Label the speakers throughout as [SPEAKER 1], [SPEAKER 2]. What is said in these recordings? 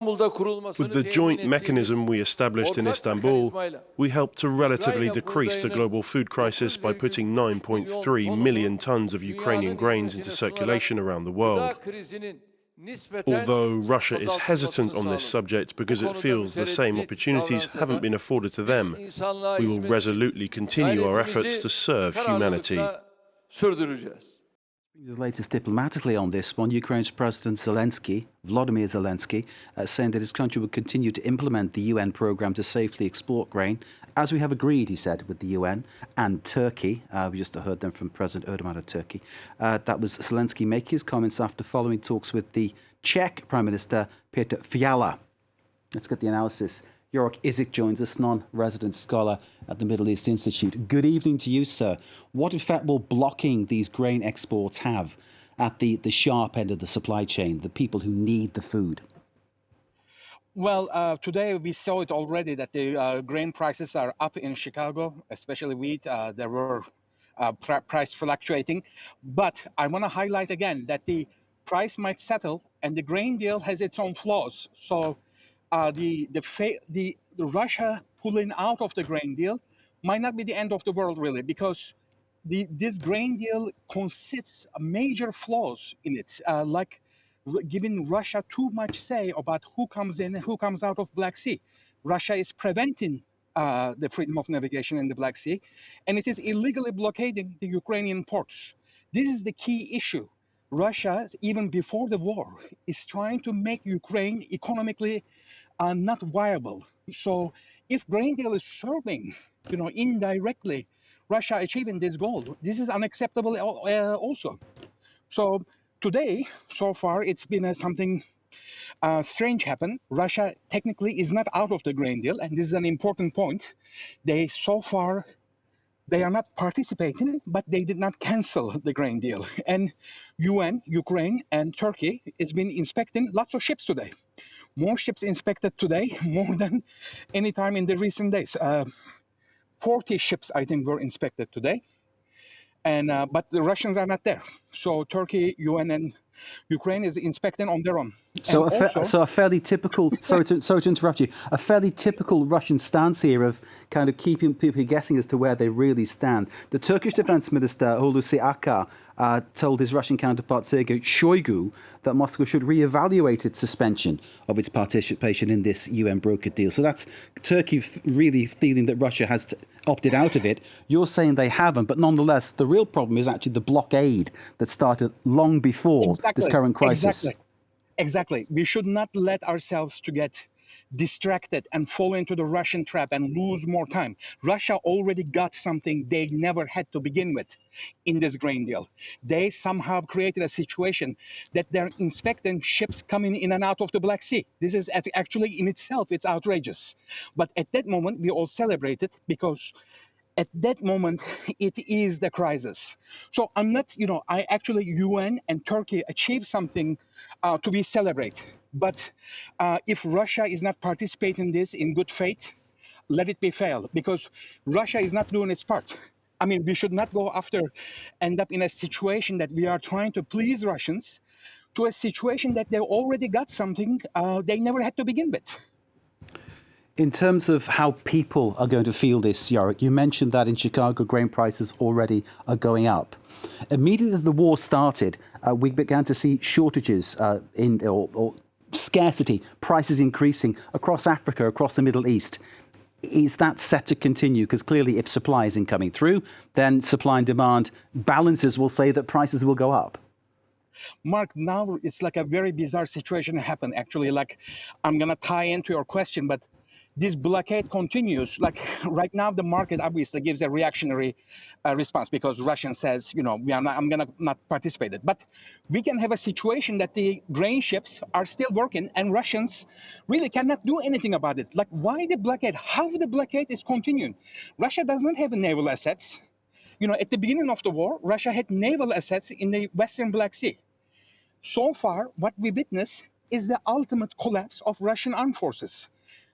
[SPEAKER 1] With the joint mechanism we established in Istanbul, we helped to relatively decrease the global food crisis by putting 9.3 million tons of Ukrainian grains into circulation around the world. Although Russia is hesitant on this subject because it feels the same opportunities haven't been afforded to them, we will resolutely continue our efforts to serve humanity.
[SPEAKER 2] The latest diplomatically on this one, Ukraine's President Volodymyr Zelensky, saying that his country will continue to implement the UN programme to safely export grain, as we have agreed, he said, with the UN and Turkey. We just heard them from President Erdogan of Turkey. That was Zelensky making his comments after following talks with the Czech Prime Minister Petr Fiala. Let's get the analysis. Yoruk Isik joins us, non-resident scholar at the Middle East Institute. Good evening to you, sir. What effect will blocking these grain exports have at the sharp end of the supply chain, the people who need the food?
[SPEAKER 3] Well, today we saw it already that the grain prices are up in Chicago, especially wheat. There were price fluctuating. But I want to highlight again that the price might settle and the grain deal has its own flaws. So the Russia pulling out of the grain deal might not be the end of the world, really, because this grain deal consists of major flaws in it, like giving Russia too much say about who comes in and who comes out of Black Sea. Russia is preventing the freedom of navigation in the Black Sea, and it is illegally blockading the Ukrainian ports. This is the key issue. Russia, even before the war, is trying to make Ukraine economically not viable. So if grain deal is serving, indirectly, Russia achieving this goal, this is unacceptable also. So today, so far, it's been something strange happen. Russia technically is not out of the grain deal, and this is an important point. So far, they are not participating, but they did not cancel the grain deal. And UN, Ukraine, and Turkey has been inspecting lots of ships today. More ships inspected today, more than any time in the recent days. 40 ships, I think, were inspected today. And but the Russians are not there. So Turkey, UN, and Ukraine is inspecting on their own.
[SPEAKER 2] So a fairly typical, sorry to interrupt you, a fairly typical Russian stance here of kind of keeping people guessing as to where they really stand. The Turkish Defence Minister, Hulusi Akar, told his Russian counterpart Sergei Shoigu that Moscow should reevaluate its suspension of its participation in this UN brokered deal. So that's Turkey really feeling that Russia has opted out of it. You're saying they haven't, but nonetheless, the real problem is actually the blockade that started long before this current crisis.
[SPEAKER 3] Exactly. We should not let ourselves to get distracted and fall into the Russian trap and lose more time. Russia already got something they never had to begin with in this grain deal. They somehow created a situation that they're inspecting ships coming in and out of the Black Sea. This is actually in itself, it's outrageous. But at that moment, we all celebrated because at that moment, it is the crisis. So I'm not, I actually, UN and Turkey achieved something to be celebrated. But if Russia is not participating in this in good faith, let it be failed, because Russia is not doing its part. I mean, we should not go end up in a situation that we are trying to please Russians to a situation that they already got something they never had to begin with.
[SPEAKER 2] In terms of how people are going to feel this, Yoruk, you mentioned that in Chicago, grain prices already are going up. Immediately the war started, we began to see shortages or scarcity, prices increasing across Africa, across the Middle East. Is that set to continue? Because clearly if supply isn't coming through, then supply and demand balances will say that prices will go up.
[SPEAKER 3] Mark, now it's like a very bizarre situation happened, actually. Like, I'm going to tie into your question, but this blockade continues. Like right now, the market obviously gives a reactionary response because Russia says, I'm going to not participate. But we can have a situation that the grain ships are still working and Russians really cannot do anything about it. Like, why the blockade? How the blockade is continuing? Russia does not have naval assets. At the beginning of the war, Russia had naval assets in the Western Black Sea. So far, what we witness is the ultimate collapse of Russian armed forces.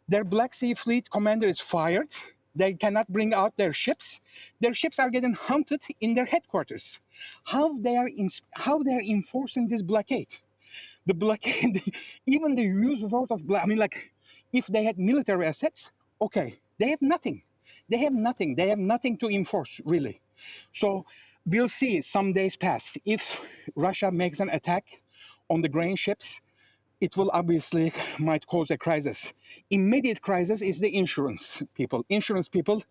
[SPEAKER 3] Their Black Sea Fleet commander is fired. They cannot bring out their ships. Their ships are getting hunted in their headquarters. How they are enforcing this blockade? the blockade, even the use word of, I mean, like, if they had military assets, okay, they have nothing. They have nothing. They have nothing to enforce, really. So we'll see some days pass. If Russia makes an attack on the grain ships, it will obviously might cause a crisis. Immediate crisis is the insurance people. Insurance people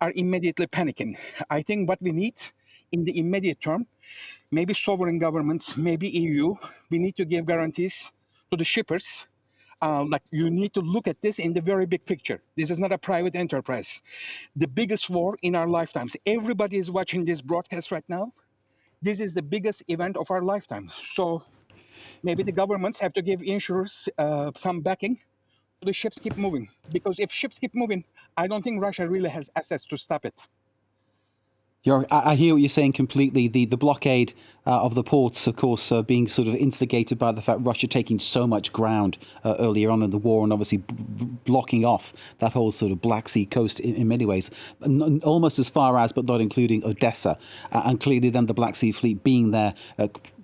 [SPEAKER 3] are immediately panicking. I think what we need in the immediate term, maybe sovereign governments, maybe EU, we need to give guarantees to the shippers. Like, you need to look at this in the very big picture. This is not a private enterprise. The biggest war in our lifetimes. Everybody is watching this broadcast right now. This is the biggest event of our lifetime. So maybe the governments have to give insurers some backing so the ships keep moving. Because if ships keep moving, I don't think Russia really has assets to stop it.
[SPEAKER 2] I hear what you're saying completely. The blockade of the ports, of course, being sort of instigated by the fact Russia taking so much ground earlier on in the war and obviously blocking off that whole sort of Black Sea coast in many ways, almost as far as, but not including Odessa. And clearly then the Black Sea Fleet being there,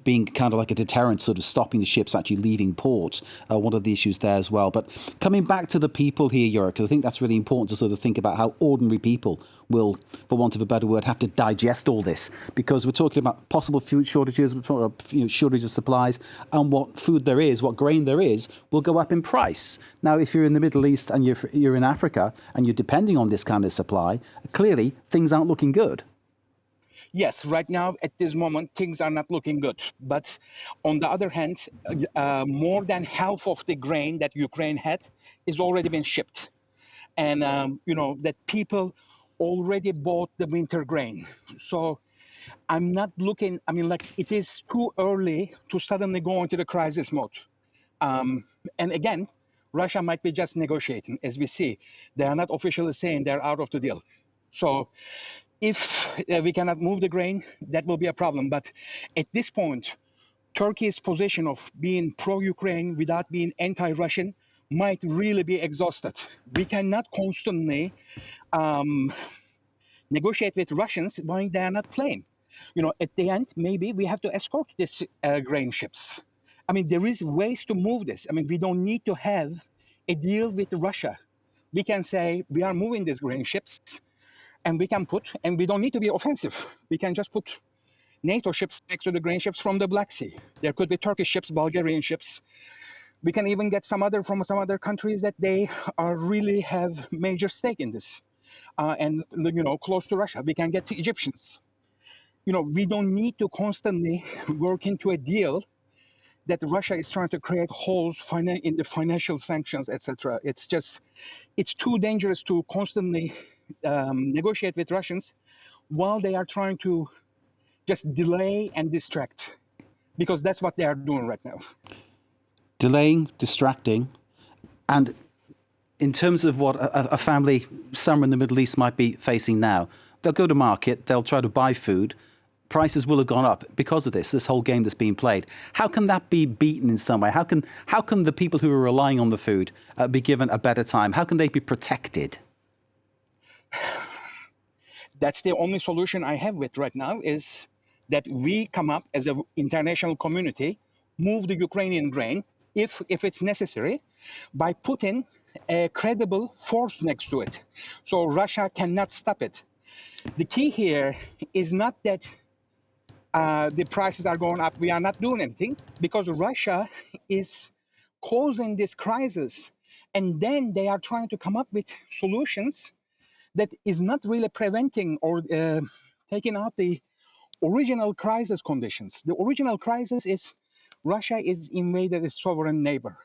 [SPEAKER 2] being kind of like a deterrent, sort of stopping the ships actually leaving port, one of the issues there as well. But coming back to the people here, Yoruk, because I think that's really important to sort of think about how ordinary people will, for want of a better word, have to digest all this, because we're talking about possible food shortages, shortage of supplies, and what food there is, what grain there is, will go up in price. Now, if you're in the Middle East and you're in Africa and you're depending on this kind of supply, clearly things aren't looking good.
[SPEAKER 3] Yes, right now, at this moment, things are not looking good. But on the other hand, more than half of the grain that Ukraine had is already been shipped. And, that people already bought the winter grain. So I'm not looking, it is too early to suddenly go into the crisis mode. And again, Russia might be just negotiating, as we see. They are not officially saying they're out of the deal. So if we cannot move the grain, that will be a problem. But at this point, Turkey's position of being pro-Ukraine without being anti-Russian might really be exhausted. We cannot constantly negotiate with Russians when they are not playing. At the end, maybe we have to escort these grain ships. There is ways to move this. We don't need to have a deal with Russia. We can say we are moving these grain ships, and we don't need to be offensive. We can just put NATO ships next to the grain ships from the Black Sea. There could be Turkish ships, Bulgarian ships. We can even get from some other countries that they really have major stake in this. And close to Russia. We can get the Egyptians. We don't need to constantly work into a deal that Russia is trying to create holes in the financial sanctions, etc. It's too dangerous to constantly negotiate with Russians while they are trying to just delay and distract, because that's what they are doing right now.
[SPEAKER 2] Delaying, distracting, and in terms of what a family somewhere in the Middle East might be facing now, they'll go to market, they'll try to buy food. Prices will have gone up because of this whole game that's being played. How can that be beaten in some way? How can the people who are relying on the food be given a better time? How can they be protected?
[SPEAKER 3] That's the only solution I have with right now, is that we come up as an international community, move the Ukrainian grain, if it's necessary, by putting a credible force next to it. So Russia cannot stop it. The key here is not that the prices are going up, we are not doing anything, because Russia is causing this crisis. And then they are trying to come up with solutions that is not really preventing or taking out the original crisis conditions. The original crisis is Russia is invaded a sovereign neighbor.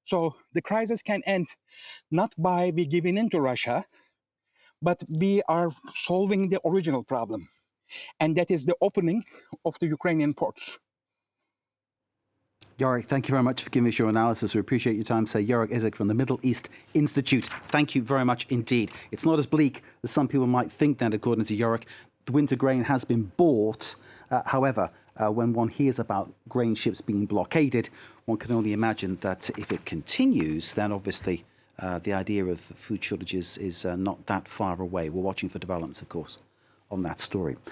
[SPEAKER 3] So the crisis can end not by we giving in to Russia, but we are solving the original problem. And that is the opening of the Ukrainian ports.
[SPEAKER 2] Yoruk, thank you very much for giving us your analysis. We appreciate your time. Say Yoruk Isik from the Middle East Institute. Thank you very much indeed. It's not as bleak as some people might think then, according to Yoruk. The winter grain has been bought. However, when one hears about grain ships being blockaded, one can only imagine that if it continues, then obviously the idea of food shortages is not that far away. We're watching for developments, of course, on that story.